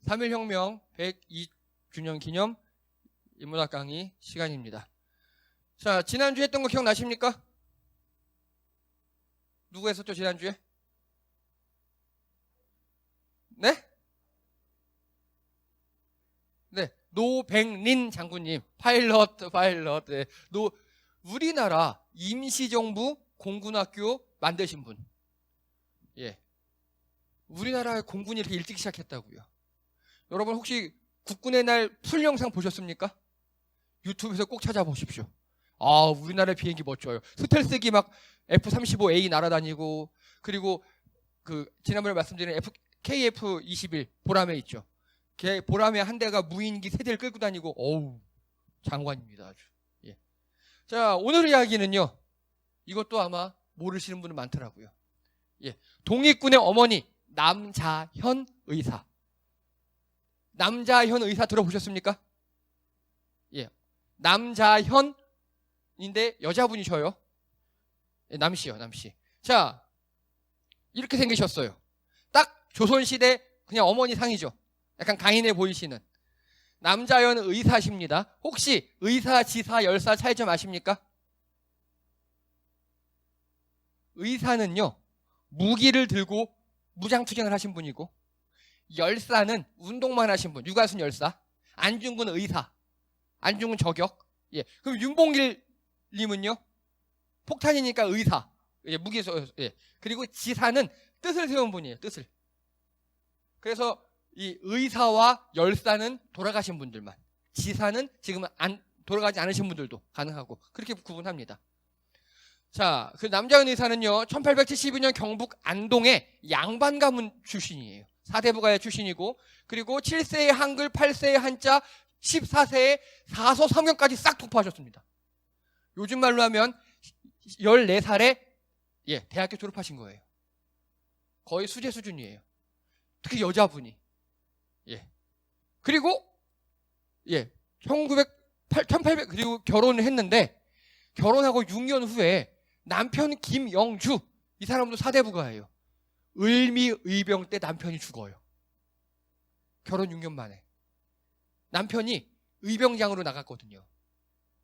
3.1혁명 102주년 기념 인문학 강의 시간입니다. 자, 지난주에 했던 거 기억나십니까? 누구 했었죠, 지난주에? 네? 네, 노백린 장군님, 파일럿. 네. 우리나라 임시정부 공군학교 만드신 분. 예. 우리나라 공군이 이렇게 일찍 시작했다고요. 여러분 혹시 국군의 날 풀 영상 보셨습니까? 유튜브에서 꼭 찾아보십시오. 아, 우리나라 비행기 멋져요. 스텔스기 막 F-35A 날아다니고, 그리고 그 지난번에 말씀드린 KF-21 보람에 있죠. 걔 보람에 한 대가 무인기 세 대를 끌고 다니고, 어우, 장관입니다, 아주. 예. 자, 오늘 이야기는요, 이것도 아마 모르시는 분은 많더라고요. 예. 독립군의 어머니 남자현 의사. 남자현 의사 들어보셨습니까? 예. 남자현인데 여자분이셔요. 예, 남씨요, 남씨. 자, 이렇게 생기셨어요. 딱 조선시대 그냥 어머니 상이죠. 약간 강인해 보이시는 남자현 의사십니다. 혹시 의사, 지사, 열사 차이 좀 아십니까? 의사는요, 무기를 들고 무장투쟁을 하신 분이고, 열사는 운동만 하신 분, 유관순 열사, 안중근 의사, 안중근 저격. 예. 그럼 윤봉길 님은요, 폭탄이니까 의사, 예, 무기에서, 예. 그리고 지사는 뜻을 세운 분이에요, 뜻을. 그래서 이 의사와 열사는 돌아가신 분들만, 지사는 지금 돌아가지 않으신 분들도 가능하고, 그렇게 구분합니다. 자, 그 남자현 의사는요, 1872년 경북 안동의 양반 가문 출신이에요. 사대부가의 출신이고, 그리고 7세의 한글, 8세의 한자, 14세의 사서 삼경까지 싹 독파하셨습니다. 요즘 말로 하면 14살에 예, 대학교 졸업하신 거예요. 거의 수재 수준이에요. 특히 여자분이. 예. 그리고 예, 1800 그리고 결혼을 했는데, 결혼하고 6년 후에 남편 김영주, 이 사람도 사대부가예요. 을미의병 때 남편이 죽어요. 결혼 6년 만에. 남편이 의병장으로 나갔거든요.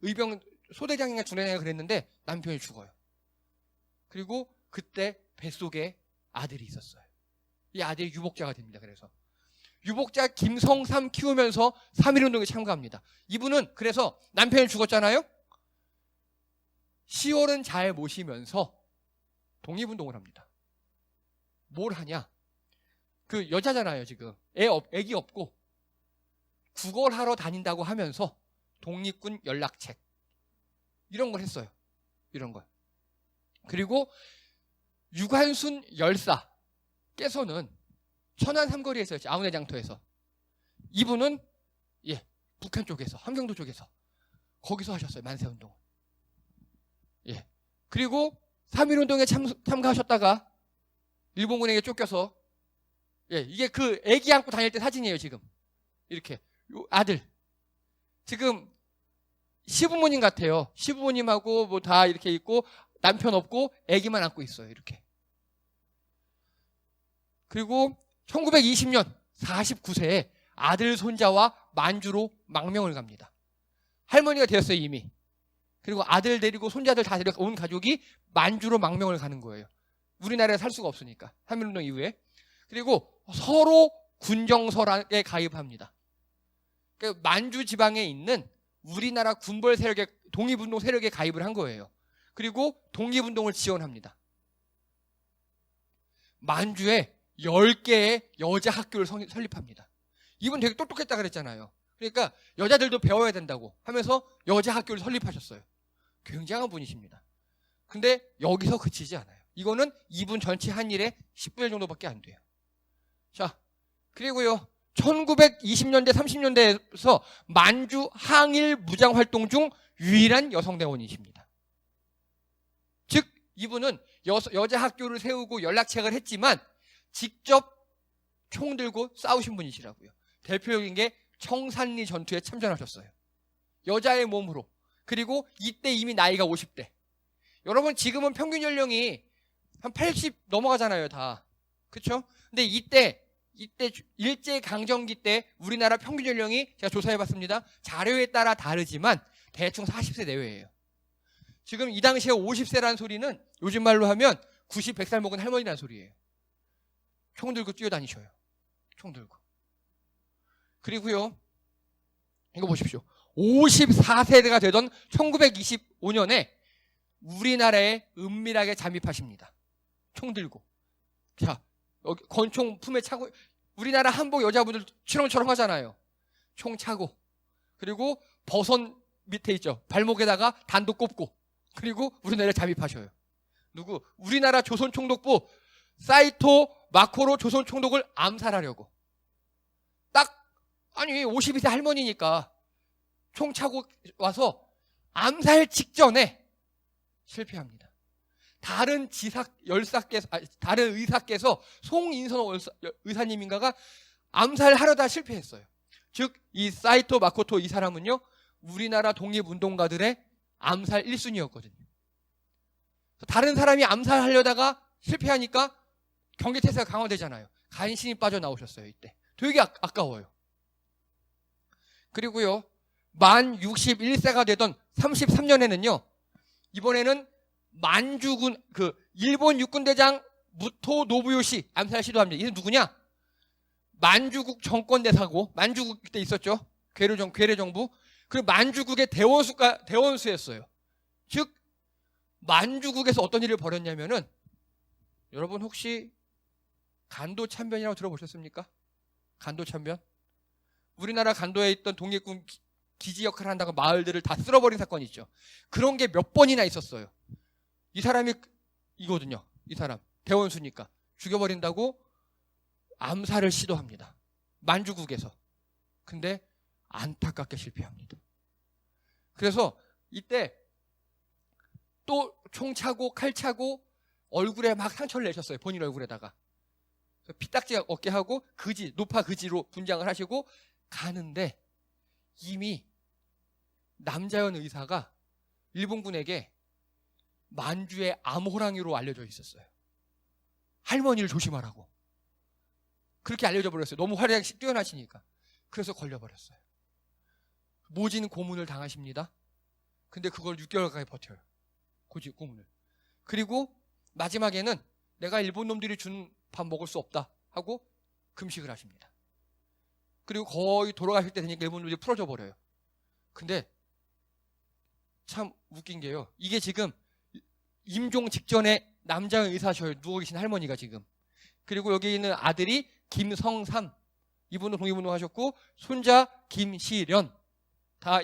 의병 소대장인가 중대장인가 그랬는데 남편이 죽어요. 그리고 그때 뱃속에 아들이 있었어요. 이 아들이 유복자가 됩니다. 그래서 유복자 김성삼 키우면서 3.1운동에 참가합니다. 이분은 그래서 남편이 죽었잖아요. 10월은 잘 모시면서 독립운동을 합니다. 뭘 하냐? 그 여자잖아요, 지금. 애기 없고 구걸하러 다닌다고 하면서 독립군 연락책 이런 걸 했어요. 이런 걸. 그리고 유관순 열사께서는 천안 삼거리에 있었죠. 아우네 장터에서. 이분은 예, 북한 쪽에서, 함경도 쪽에서 거기서 하셨어요. 만세운동을. 예. 그리고 3.1운동에 참가하셨다가 일본군에게 쫓겨서, 예, 이게 그 애기 안고 다닐 때 사진이에요, 지금. 이렇게. 요 아들. 지금 시부모님 같아요. 시부모님하고 뭐 다 이렇게 있고, 남편 없고, 애기만 안고 있어요, 이렇게. 그리고 1920년 49세에 아들, 손자와 만주로 망명을 갑니다. 할머니가 되었어요, 이미. 그리고 아들 데리고 손자들 다 데리고 온 가족이 만주로 망명을 가는 거예요. 우리나라에 살 수가 없으니까. 3.1운동 이후에. 그리고 서로 군정설에 가입합니다. 그러니까 만주 지방에 있는 우리나라 군벌 세력의 독립운동 세력에 가입을 한 거예요. 그리고 독립운동을 지원합니다. 만주에 10개의 여자 학교를 설립합니다. 이분 되게 똑똑했다 그랬잖아요. 그러니까 여자들도 배워야 된다고 하면서 여자 학교를 설립하셨어요. 굉장한 분이십니다. 근데 여기서 그치지 않아요. 이거는 이분 전체 한 일의 10분의 1 정도밖에 안 돼요. 자, 그리고요, 1920년대, 30년대에서 만주 항일 무장 활동 중 유일한 여성 대원이십니다. 즉, 이분은 여자 학교를 세우고 연락책을 했지만 직접 총 들고 싸우신 분이시라고요. 대표적인 게 청산리 전투에 참전하셨어요. 여자의 몸으로. 그리고 이때 이미 나이가 50대. 여러분, 지금은 평균 연령이 한 80 넘어가잖아요, 다. 그쵸? 근데 이때 이때 일제강점기 때 우리나라 평균 연령이 제가 조사해봤습니다. 자료에 따라 다르지만 대충 40세 내외예요. 지금 이 당시에 50세라는 소리는 요즘 말로 하면 90, 100살 먹은 할머니라는 소리예요. 총 들고 뛰어다니셔요. 총 들고. 그리고요, 이거 보십시오. 54세대가 되던 1925년에 우리나라에 은밀하게 잠입하십니다. 총 들고. 자, 여기 권총 품에 차고, 우리나라 한복 여자분들 치렁치렁 하잖아요. 총 차고. 그리고 버선 밑에 있죠. 발목에다가 단도 꼽고. 그리고 우리나라에 잠입하셔요. 누구? 우리나라 조선총독부 사이토 마코로 조선총독을 암살하려고. 아니 52세 할머니니까 총 차고 와서 암살 직전에 실패합니다. 다른 의사께서 송인선 의사님인가가 암살하려다 실패했어요. 즉 이 사이토 마코토 이 사람은요, 우리나라 독립운동가들의 암살 1순위였거든요. 다른 사람이 암살하려다가 실패하니까 경계태세가 강화되잖아요. 간신히 빠져나오셨어요. 이때 되게 아까워요. 그리고요, 만 61세가 되던 33년에는요, 이번에는 만주군, 일본 육군대장 무토 노부요시 암살 시도합니다. 이게 누구냐? 만주국 정권대사고, 만주국 그때 있었죠. 괴뢰 정부. 그리고 만주국의 대원수였어요. 즉, 만주국에서 어떤 일을 벌였냐면은, 여러분 혹시 간도참변이라고 들어보셨습니까? 간도참변? 우리나라 간도에 있던 독립군 기지 역할을 한다고 마을들을 다 쓸어버린 사건이 있죠. 그런 게 몇 번이나 있었어요. 이 사람이 이거든요. 이 사람 대원수니까 죽여버린다고 암살을 시도합니다. 만주국에서. 근데 안타깝게 실패합니다. 그래서 이때 또 총 차고 칼 차고 얼굴에 막 상처를 내셨어요. 본인 얼굴에다가. 피딱지 얻게 하고 노파 그지로 분장을 하시고 가는데, 이미 남자연 의사가 일본군에게 만주의 암호랑이로 알려져 있었어요. 할머니를 조심하라고. 그렇게 알려져 버렸어요. 너무 활약이 뛰어나시니까. 그래서 걸려버렸어요. 모진 고문을 당하십니다. 근데 그걸 6개월 가까이 버텨요. 고문을. 그리고 마지막에는 내가 일본 놈들이 준 밥 먹을 수 없다 하고 금식을 하십니다. 그리고 거의 돌아가실 때 되니까 일본 놈들이 풀어져 버려요. 근데 참 웃긴 게요, 이게 지금 임종 직전에 남자 의사셔요. 누워 계신 할머니가 지금. 그리고 여기 있는 아들이 김성삼, 이분도 독립운동 하셨고, 손자 김시련, 다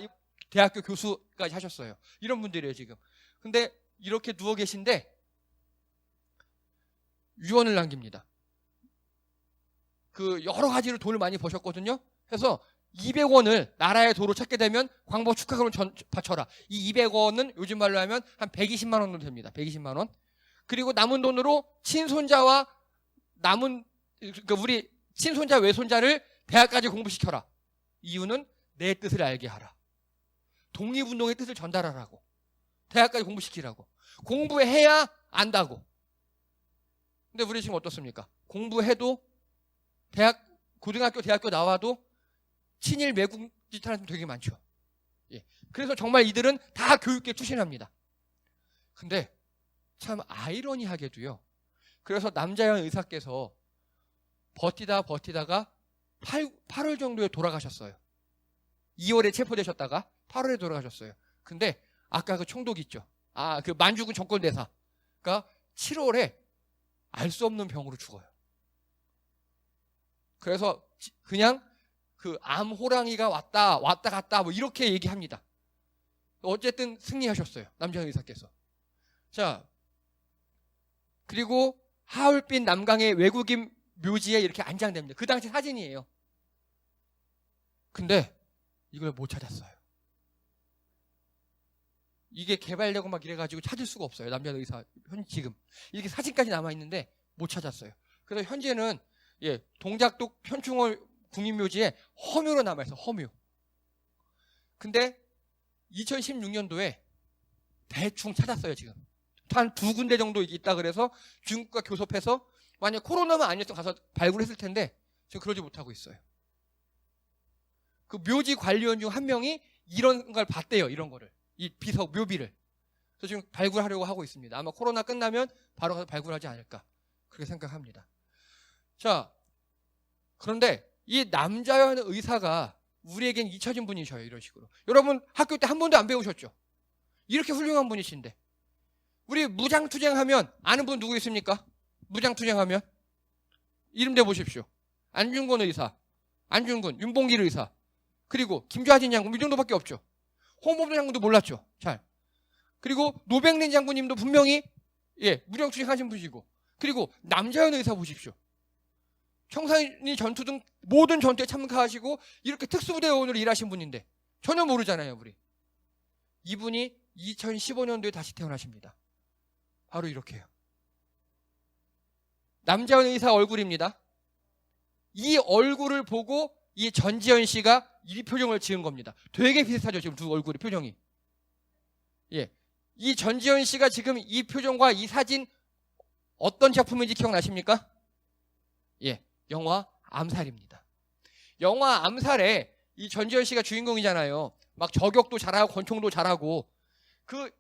대학교 교수까지 하셨어요. 이런 분들이에요 지금. 근데 이렇게 누워 계신데 유언을 남깁니다. 여러 가지로 돈을 많이 버셨거든요. 그래서 200원을 나라의 도로 찾게 되면 광복 축하금을 바쳐라. 이 200원은 요즘 말로 하면 한 120만 원 정도 됩니다. 120만 원. 그리고 남은 돈으로 친손자와 우리 친손자 외손자를 대학까지 공부시켜라. 이유는 내 뜻을 알게 하라. 독립운동의 뜻을 전달하라고. 대학까지 공부시키라고. 공부해야 안다고. 근데 우리 지금 어떻습니까? 공부해도 고등학교, 대학교 나와도 친일 매국 짓 하는 사람 되게 많죠. 예. 그래서 정말 이들은 다 교육계 출신합니다. 근데 참 아이러니하게도요. 그래서 남자연 의사께서 버티다가 8월 정도에 돌아가셨어요. 2월에 체포되셨다가 8월에 돌아가셨어요. 근데 아까 그 총독 있죠. 그 만주군 정권대사가 7월에 알 수 없는 병으로 죽어요. 그래서 그냥 암호랑이가 왔다 갔다 뭐 이렇게 얘기합니다. 어쨌든 승리하셨어요. 남자연 의사께서. 자, 그리고 하얼빈 남강의 외국인 묘지에 이렇게 안장됩니다. 그 당시 사진이에요. 근데 이걸 못 찾았어요. 이게 개발되고 막 이래가지고 찾을 수가 없어요. 남자연 의사 지금 이렇게 사진까지 남아있는데 못 찾았어요. 그래서 현재는 동작동 현충원 국립묘지에 허묘로 남아있어요. 허묘. 근데 2016년도에 대충 찾았어요. 지금 한 2군데 정도 있다 그래서 중국과 교섭해서 만약 코로나만 아니었으면 가서 발굴했을 텐데 지금 그러지 못하고 있어요. 그 묘지 관리원 중 한 명이 이런 걸 봤대요. 이런 거를. 이 비석 묘비를. 그래서 지금 발굴하려고 하고 있습니다. 아마 코로나 끝나면 바로 가서 발굴하지 않을까 그렇게 생각합니다. 자, 그런데 이 남자연 의사가 우리에겐 잊혀진 분이셔요. 이런 식으로. 여러분 학교 때 한 번도 안 배우셨죠? 이렇게 훌륭한 분이신데. 우리 무장투쟁하면 아는 분 누구 있습니까? 무장투쟁하면 이름 대보십시오. 안중근 의사, 안중근, 윤봉길 의사, 그리고 김좌진 장군, 이 정도밖에 없죠. 홍범도 장군도 몰랐죠. 잘. 그리고 노백린 장군님도 분명히 무장투쟁하신 분이시고, 그리고 남자연 의사 보십시오. 청산리 전투 등 모든 전투에 참가하시고 이렇게 특수부대원으로 일하신 분인데 전혀 모르잖아요. 우리. 이분이 2015년도에 다시 태어나십니다. 바로 이렇게요. 남자연 의사 얼굴입니다. 이 얼굴을 보고 이 전지현 씨가 이 표정을 지은 겁니다. 되게 비슷하죠, 지금 두 얼굴의 표정이. 예. 이 전지현 씨가 지금 이 표정과 이 사진 어떤 작품인지 기억나십니까? 예. 영화 암살입니다. 영화 암살에 이 전지현 씨가 주인공이잖아요. 막 저격도 잘하고 권총도 잘하고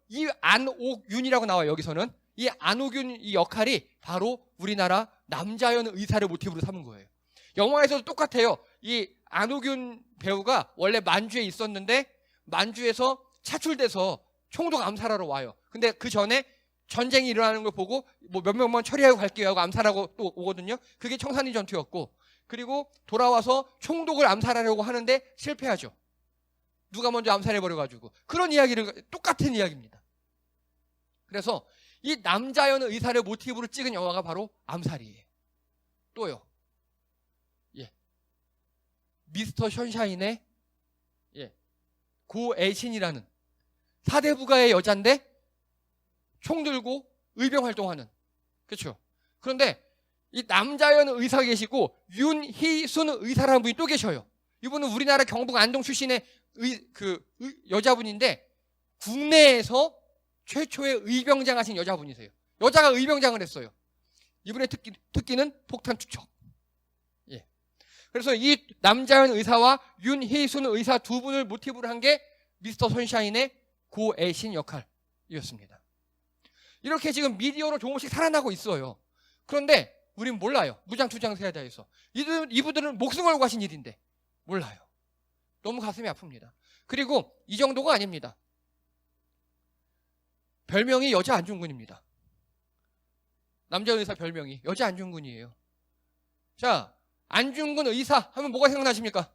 이 안옥윤이라고 나와요. 여기서는 이 안옥윤 이 역할이 바로 우리나라 남자연 의사를 모티브로 삼은 거예요. 영화에서도 똑같아요. 이 안옥윤 배우가 원래 만주에 있었는데 만주에서 차출돼서 총독 암살하러 와요. 근데 그 전에 전쟁이 일어나는 걸 보고 뭐 몇 명만 처리하고 갈게요 하고 암살하고 또 오거든요. 그게 청산리 전투였고, 그리고 돌아와서 총독을 암살하려고 하는데 실패하죠. 누가 먼저 암살해버려가지고. 그런 이야기를, 똑같은 이야기입니다. 그래서 이 남자연 의사를 모티브로 찍은 영화가 바로 암살이에요. 또요. 미스터 션샤인의 고애신이라는 사대부가의 여잔데 총 들고 의병 활동하는. 그렇죠. 그런데 이 남자연 의사 계시고 윤희순 의사라는 분이 또 계셔요. 이분은 우리나라 경북 안동 출신의 여자분인데 국내에서 최초의 의병장 하신 여자분이세요. 여자가 의병장을 했어요. 이분의 특기는 폭탄 투척. 그래서 이 남자연 의사와 윤희순 의사 두 분을 모티브로 한 게 미스터 선샤인의 고애신 역할이었습니다. 이렇게 지금 미디어로 조금씩 살아나고 있어요. 그런데 우린 몰라요. 무장투쟁 세대에서. 이분들은 목숨 걸고 하신 일인데 몰라요. 너무 가슴이 아픕니다. 그리고 이 정도가 아닙니다. 별명이 여자 안중근입니다. 남자연 의사 별명이 여자 안중근이에요. 자, 안중근 의사 하면 뭐가 생각나십니까?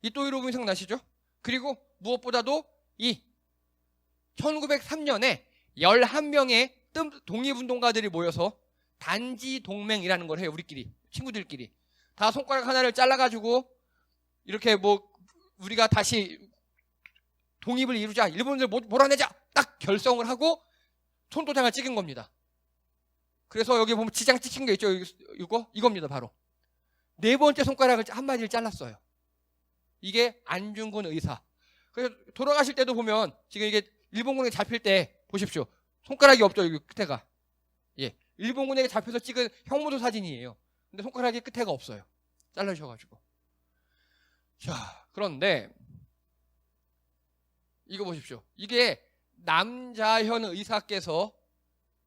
이또이로 분이 생각나시죠? 그리고 무엇보다도 이 1903년에 11명의 독립운동가들이 모여서 단지동맹이라는 걸 해요. 우리끼리, 친구들끼리. 다 손가락 하나를 잘라가지고 이렇게 뭐 우리가 다시 독립을 이루자, 일본을 몰아내자 딱 결성을 하고 손도장을 찍은 겁니다. 그래서 여기 보면 지장 찍힌 게 있죠. 이겁니다. 바로 네 번째 손가락을 한마디를 잘랐어요. 이게 안중근 의사. 그래서 돌아가실 때도 보면 지금 이게 일본군에게 잡힐 때 보십시오. 손가락이 없죠. 여기 끝에가. 일본군에게 잡혀서 찍은 형무소 사진이에요. 근데 손가락이 끝에가 없어요. 잘라주셔가지고. 자, 그런데 이거 보십시오. 이게 남자현 의사께서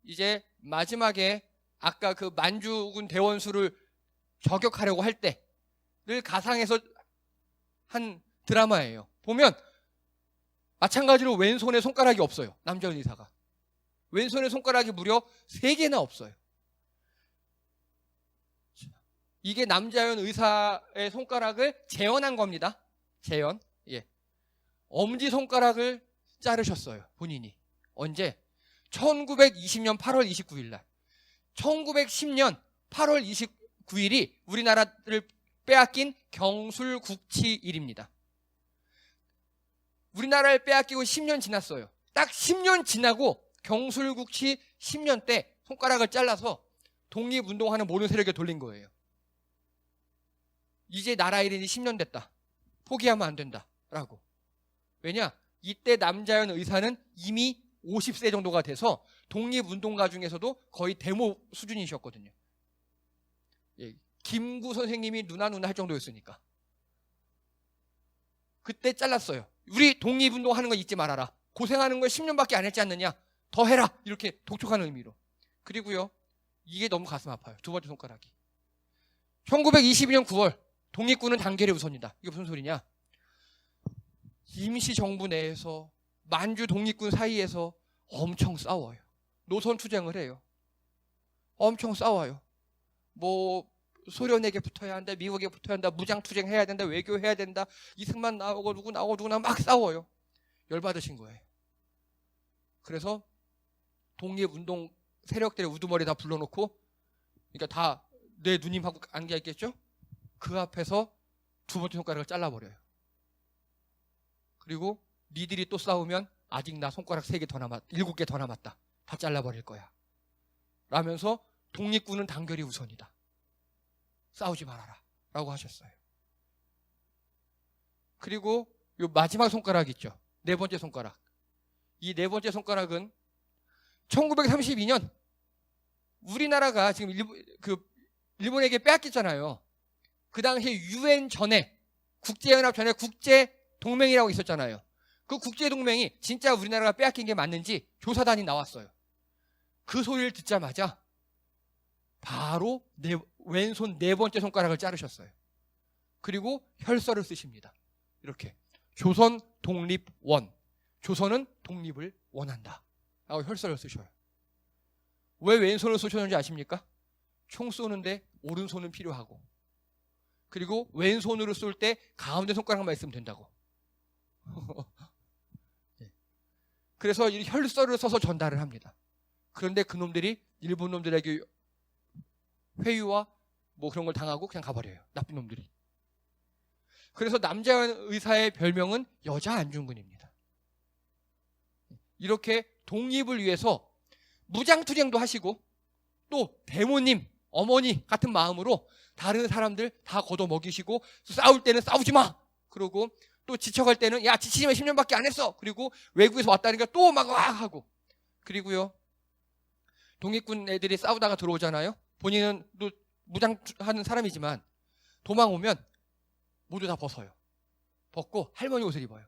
이제 마지막에 아까 그 만주군 대원수를 저격하려고 할 때를 가상해서 한 드라마예요. 보면 마찬가지로 왼손에 손가락이 없어요. 남자현 의사가. 왼손에 손가락이 무려 3개나 없어요. 이게 남자현 의사의 손가락을 재현한 겁니다. 재현. 엄지손가락을 자르셨어요. 본인이. 언제? 1920년 8월 29일 날. 1910년 8월 29일이 우리나라를 빼앗긴 경술국치일입니다. 우리나라를 빼앗기고 10년 지났어요. 딱 10년 지나고 경술국치 10년 때 손가락을 잘라서 독립운동하는 모든 세력에 돌린 거예요. 이제 나라 일이 10년 됐다. 포기하면 안 된다. 라고. 왜냐? 이때 남자현 의사는 이미 50세 정도가 돼서 독립운동가 중에서도 거의 데모 수준이셨거든요. 예, 김구 선생님이 누나 할 정도였으니까. 그때 잘랐어요. 우리 독립운동 하는 거 잊지 말아라. 고생하는 걸 10년밖에 안 했지 않느냐. 더 해라. 이렇게 독촉하는 의미로. 그리고요, 이게 너무 가슴 아파요. 두 번째 손가락이. 1922년 9월 독립군은 단결의 우선이다. 이게 무슨 소리냐? 임시정부 내에서 만주 독립군 사이에서 엄청 싸워요. 노선 투쟁을 해요. 엄청 싸워요. 뭐 소련에게 붙어야 한다, 미국에게 붙어야 한다, 무장 투쟁해야 된다, 외교해야 된다, 이승만 나오고 누구 나오고 누구 나오고 막 싸워요. 열받으신 거예요. 그래서 독립운동 세력들의 우두머리 다 불러놓고, 그러니까 다 내 누님하고 앉아있겠죠? 그 앞에서 두 번째 손가락을 잘라버려요. 그리고 니들이 또 싸우면 아직 나 손가락 3개 더 남았다, 7개 더 남았다, 다 잘라버릴 거야 라면서 독립군은 단결이 우선이다, 싸우지 말아라 라고 하셨어요. 그리고 요 마지막 손가락 있죠, 네 번째 손가락. 이 네 번째 손가락은 1932년 우리나라가 지금 일본에게 빼앗겼잖아요. 그 당시에 UN 전에, 국제연합 전에 국제동맹이라고 있었잖아요. 그 국제동맹이 진짜 우리나라가 빼앗긴 게 맞는지 조사단이 나왔어요. 그 소리를 듣자마자 바로 왼손 네 번째 손가락을 자르셨어요. 그리고 혈서를 쓰십니다. 이렇게 조선 독립원, 조선은 독립을 원한다 라고 혈서를 쓰셔요. 왜 왼손을 쓰셨는지 아십니까? 총 쏘는데 오른손은 필요하고, 그리고 왼손으로 쏠 때 가운데 손가락만 있으면 된다고. 그래서 이 혈서를 써서 전달을 합니다. 그런데 그놈들이 일본 놈들에게 회유와 뭐 그런 걸 당하고 그냥 가버려요. 나쁜 놈들이. 그래서 남자연 의사의 별명은 여자 안중근입니다. 이렇게 독립을 위해서 무장투쟁도 하시고, 또 대모님, 어머니 같은 마음으로 다른 사람들 다 걷어먹이시고, 싸울 때는 싸우지 마! 그러고 또 지쳐갈 때는 야, 지치지만 10년밖에 안 했어! 그리고 외국에서 왔다니까 또 막 와! 하고. 그리고요, 독립군 애들이 싸우다가 들어오잖아요. 본인은 또 무장하는 사람이지만 도망 오면 모두 다 벗어요. 벗고 할머니 옷을 입어요.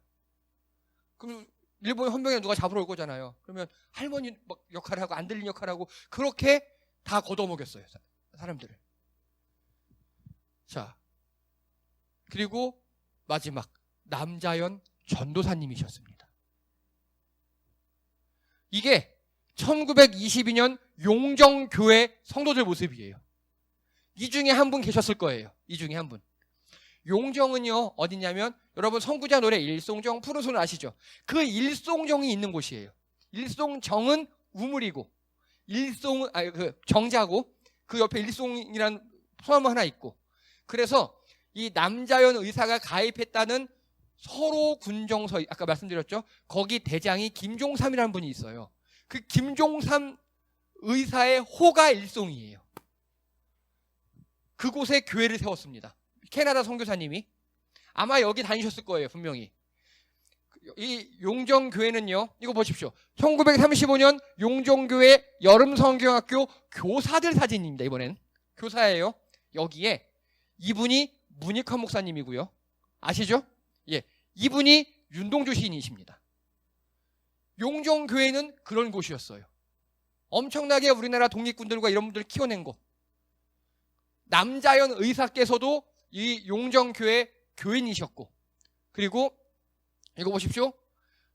그럼 일본 헌병에 누가 잡으러 올 거잖아요. 그러면 할머니 역할을 하고 안 들린 역할을 하고 그렇게 다 걷어먹였어요, 사람들을. 자, 그리고 마지막 남자연 전도사님이셨습니다. 이게 1922년 용정교회 성도들 모습이에요. 이 중에 한 분 계셨을 거예요. 이 중에 한 분. 용정은요, 어디냐면 여러분 성구자 노래 일송정 푸른손을 아시죠? 그 일송정이 있는 곳이에요. 일송정은 우물이고, 정자고, 그 옆에 일송이라는 소나무 하나 있고, 그래서 이 남자연 의사가 가입했다는 서로 군정서, 아까 말씀드렸죠? 거기 대장이 김종삼이라는 분이 있어요. 그 김종삼 의사의 호가 일송이에요. 그곳에 교회를 세웠습니다. 캐나다 선교사님이. 아마 여기 다니셨을 거예요, 분명히. 이 용정교회는요, 이거 보십시오. 1935년 용정교회 여름성경학교 교사들 사진입니다. 이번엔 교사예요. 여기에 이분이 문익환 목사님이고요. 아시죠? 예, 이분이 윤동주 시인이십니다. 용정교회는 그런 곳이었어요. 엄청나게 우리나라 독립군들과 이런 분들을 키워낸 곳. 남자연 의사께서도 이 용정교회 교인이셨고, 그리고 이거 보십시오.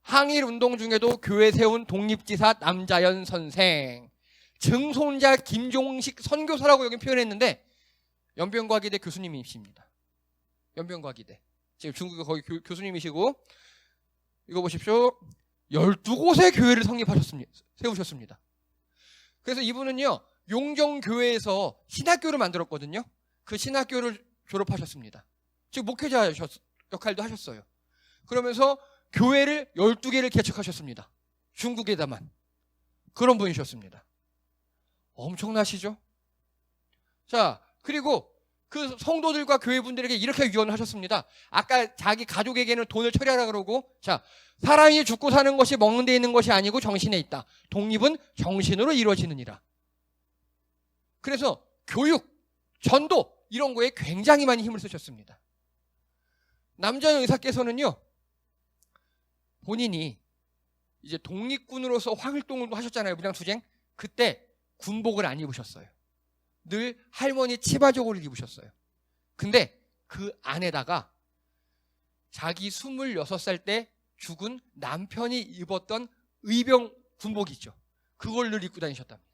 항일운동 중에도 교회 세운 독립지사 남자연 선생, 증손자 김종식 선교사라고 여기 표현했는데 연변과기대 교수님이십니다. 연변과기대. 지금 중국에 거기 교수님이시고, 이거 보십시오. 12곳의 교회를 성립하셨습니다. 세우셨습니다. 그래서 이분은요, 용정교회에서 신학교를 만들었거든요. 그 신학교를 졸업하셨습니다. 즉 목회자 역할도 하셨어요. 그러면서 교회를 12개를 개척하셨습니다. 중국에다만. 그런 분이셨습니다. 엄청나시죠? 자, 그리고 그 성도들과 교회분들에게 이렇게 유언을 하셨습니다. 아까 자기 가족에게는 돈을 처리하라 그러고, 자, 사람이 죽고 사는 것이 먹는 데 있는 것이 아니고 정신에 있다. 독립은 정신으로 이루어지느니라. 그래서 교육, 전도 이런 거에 굉장히 많이 힘을 쓰셨습니다. 남자현 의사께서는요, 본인이 이제 독립군으로서 활동을 하셨잖아요. 무장투쟁. 그때 군복을 안 입으셨어요. 늘 할머니 치바족을 입으셨어요. 근데 그 안에다가 자기 26살 때 죽은 남편이 입었던 의병 군복이 있죠. 그걸 늘 입고 다니셨답니다.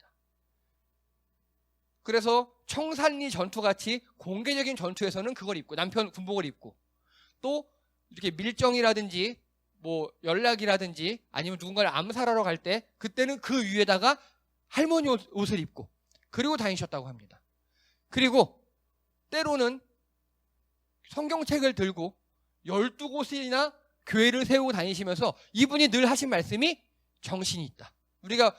그래서 청산리 전투같이 공개적인 전투에서는 그걸 입고, 남편 군복을 입고, 또 이렇게 밀정이라든지 뭐 연락이라든지 아니면 누군가를 암살하러 갈 때 그때는 그 위에다가 할머니 옷을 입고 그리고 다니셨다고 합니다. 그리고 때로는 성경책을 들고 12곳이나 교회를 세우고 다니시면서 이분이 늘 하신 말씀이 정신이 있다. 우리가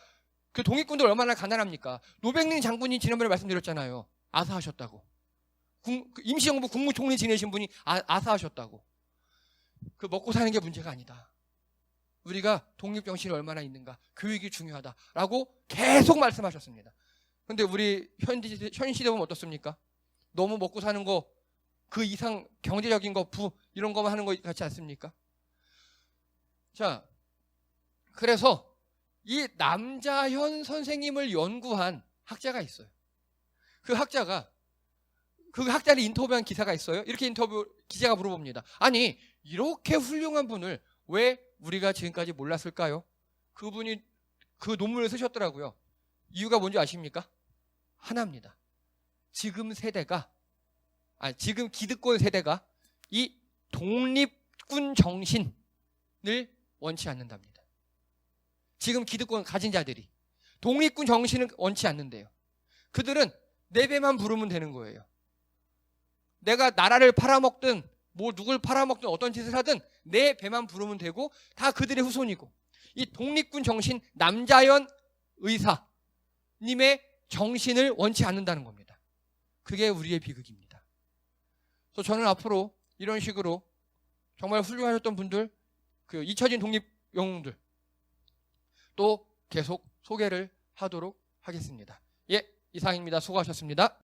그 독립군들 얼마나 가난합니까? 노백린 장군이 지난번에 말씀드렸잖아요. 아사하셨다고. 임시정부 국무총리 지내신 분이 아사하셨다고. 그 먹고 사는 게 문제가 아니다. 우리가 독립정신이 얼마나 있는가, 교육이 중요하다라고 계속 말씀하셨습니다. 그런데 우리 현 시대 보면 어떻습니까? 너무 먹고 사는 거, 그 이상 경제적인 거, 이런 거만 하는 거 같지 않습니까? 자, 그래서 이 남자현 선생님을 연구한 학자가 있어요. 그 학자를 인터뷰한 기사가 있어요. 이렇게 기자가 물어봅니다. 아니, 이렇게 훌륭한 분을 왜 우리가 지금까지 몰랐을까요? 그분이 그 논문을 쓰셨더라고요. 이유가 뭔지 아십니까? 하나입니다. 지금 기득권 세대가 이 독립군 정신을 원치 않는답니다. 지금 기득권 가진 자들이 독립군 정신을 원치 않는데요. 그들은 내 배만 부르면 되는 거예요. 내가 나라를 팔아먹든 뭐 누굴 팔아먹든 어떤 짓을 하든 내 배만 부르면 되고 다 그들의 후손이고, 이 독립군 정신, 남자현 의사님의 정신을 원치 않는다는 겁니다. 그게 우리의 비극입니다. 그래서 저는 앞으로 이런 식으로 정말 훌륭하셨던 분들, 그 잊혀진 독립 영웅들 또 계속 소개를 하도록 하겠습니다. 예, 이상입니다. 수고하셨습니다.